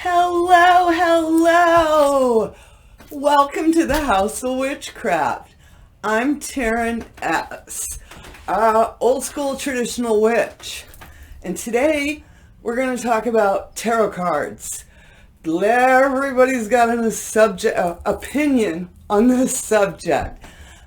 Hello, hello! Welcome to the House of Witchcraft. I'm Taren S, old school traditional witch. And today we're going to talk about tarot cards. Everybody's got a opinion on this subject.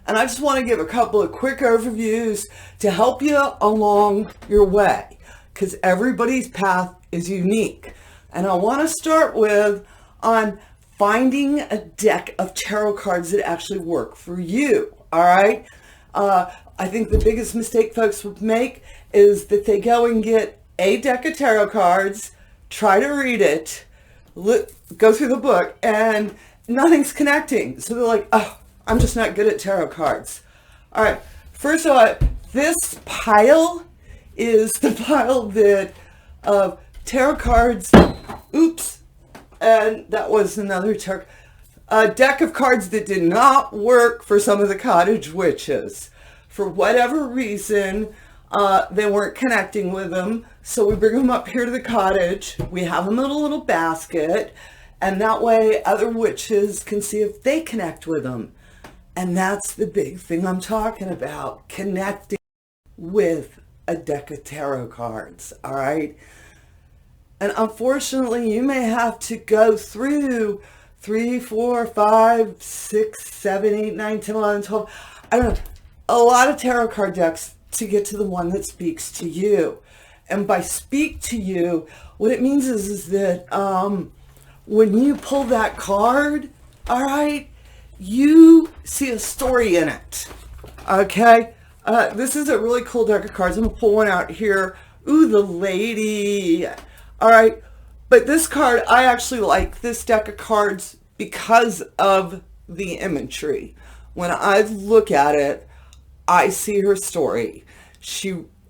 And I just want to give a couple of quick overviews to help you along your way, because everybody's path is unique. And I want to start with on finding a deck of tarot cards that actually work for you. All right. I think the biggest mistake folks would make is that they go and get a deck of tarot cards, try to read it, go through the book, and nothing's connecting. So they're like, oh, I'm just not good at tarot cards. All right. First of all, this pile is the pile that of tarot cards. Oops. And that was another deck of cards that did not work for some of the cottage witches. For whatever reason, they weren't connecting with them. So we bring them up here to the cottage. We have them in a little basket. And that way other witches can see if they connect with them. And that's the big thing I'm talking about. Connecting with a deck of tarot cards. All right. And unfortunately, you may have to go through 3, 4, 5, 6, 7, 8, 9, 10, 11, 12. I don't know. A lot of tarot card decks to get to the one that speaks to you. And by speak to you, what it means is that when you pull that card, all right, you see a story in it. Okay? This is a really cool deck of cards. I'm going to pull one out here. Ooh, the lady. All right, but this card, I actually like this deck of cards because of the imagery. When I look at it, I see her story.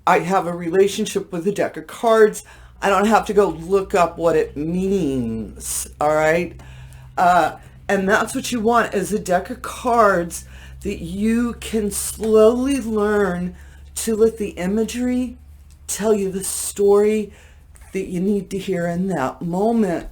I have a relationship with the deck of cards. I don't have to go look up what it means, all right? And that's what you want, is a deck of cards that you can slowly learn to let the imagery tell you the story that you need to hear in that moment.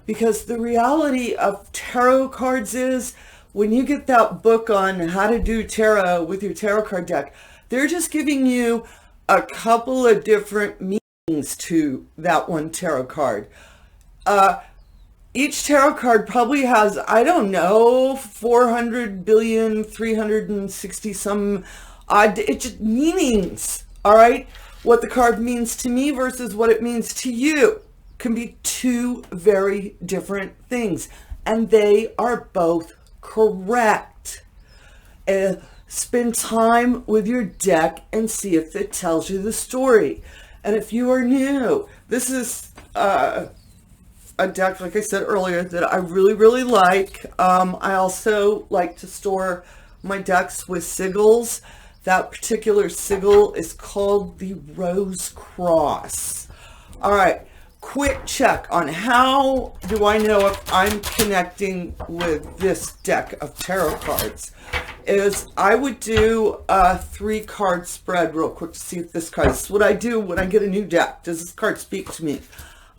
Because the reality of tarot cards is, when you get that book on how to do tarot with your tarot card deck, they're just giving you a couple of different meanings to that one tarot card. Each tarot card probably has, I don't know, 400 billion, 360 some odd meanings, all right? What the card means to me versus what it means to you can be two very different things, and they are both correct. Spend time with your deck and see if it tells you the story. And if you are new, this is a deck, like I said earlier, that I really, really like. I also like to store my decks with sigils. That particular sigil is called the Rose Cross. All right, quick check on how do I know if I'm connecting with this deck of tarot cards. Is I would do a 3-card spread real quick to see if this card, this is what I do when I get a new deck. Does this card speak to me?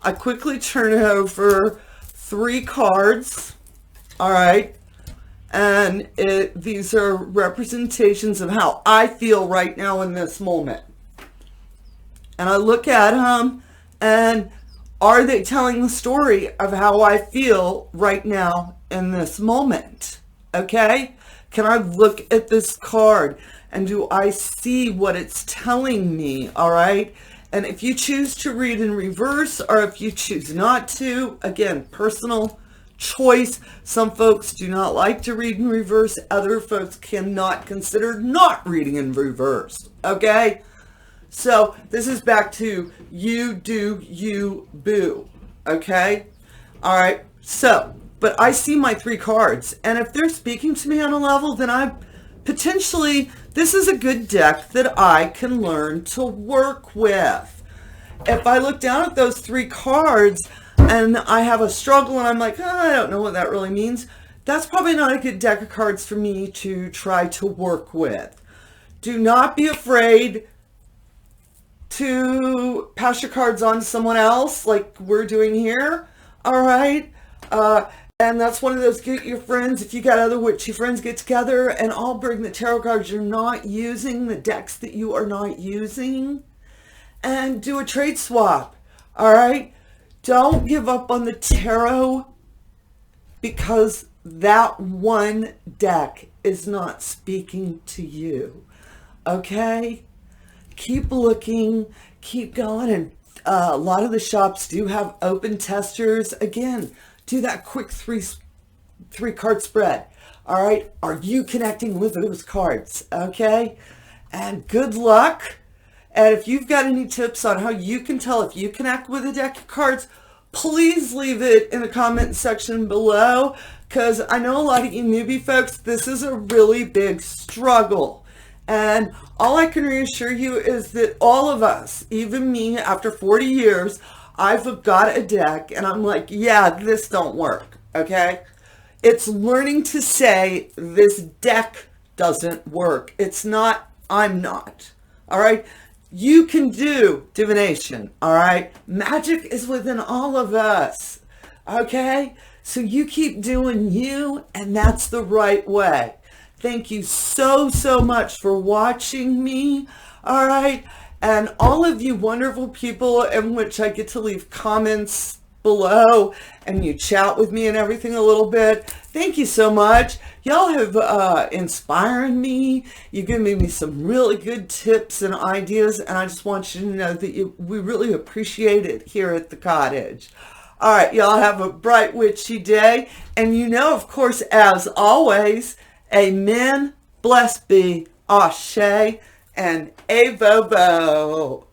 I quickly turn it over 3 cards. All right. And these are representations of how I feel right now in this moment. And I look at them, and are they telling the story of how I feel right now in this moment? Okay? Can I look at this card, and do I see what it's telling me? All right? And if you choose to read in reverse, or if you choose not to, again, personal choice. Some folks do not like to read in reverse. Other folks cannot consider not reading in reverse. Okay? So this is back to you do you boo. Okay? All right. So, but I see my 3 cards, and if they're speaking to me on a level, then I potentially, this is a good deck that I can learn to work with. If I look down at those 3 cards and I have a struggle and I'm like, oh, I don't know what that really means, that's probably not a good deck of cards for me to try to work with. Do not be afraid to pass your cards on to someone else like we're doing here. All right. And that's one of those, get your friends, if you got other witchy friends, get together and all bring the tarot cards you're not using, the decks that you are not using, and do a trade swap. All right. Don't give up on the tarot because that one deck is not speaking to you. Okay? Keep looking, keep going, and a lot of the shops do have open testers. Again, do that quick three card spread. All right? Are you connecting with those cards? Okay? And good luck. And if you've got any tips on how you can tell if you connect with a deck of cards, please leave it in the comment section below, because I know a lot of you newbie folks, this is a really big struggle. And all I can reassure you is that all of us, even me, after 40 years, I've got a deck and I'm like, yeah, this don't work, okay? It's learning to say this deck doesn't work. It's not, I'm not, all right? You can do divination, all right? Magic is within all of us, okay? So you keep doing you, and that's the right way. Thank you so, so much for watching me, all right? And all of you wonderful people in which I get to leave comments below and you chat with me and everything a little bit. Thank you so much. Y'all have inspired me. You've given me some really good tips and ideas, and I just want you to know that we really appreciate it here at the cottage. All right, y'all have a bright witchy day. And you know, of course, as always, amen, blessed be, ashe, and avobo.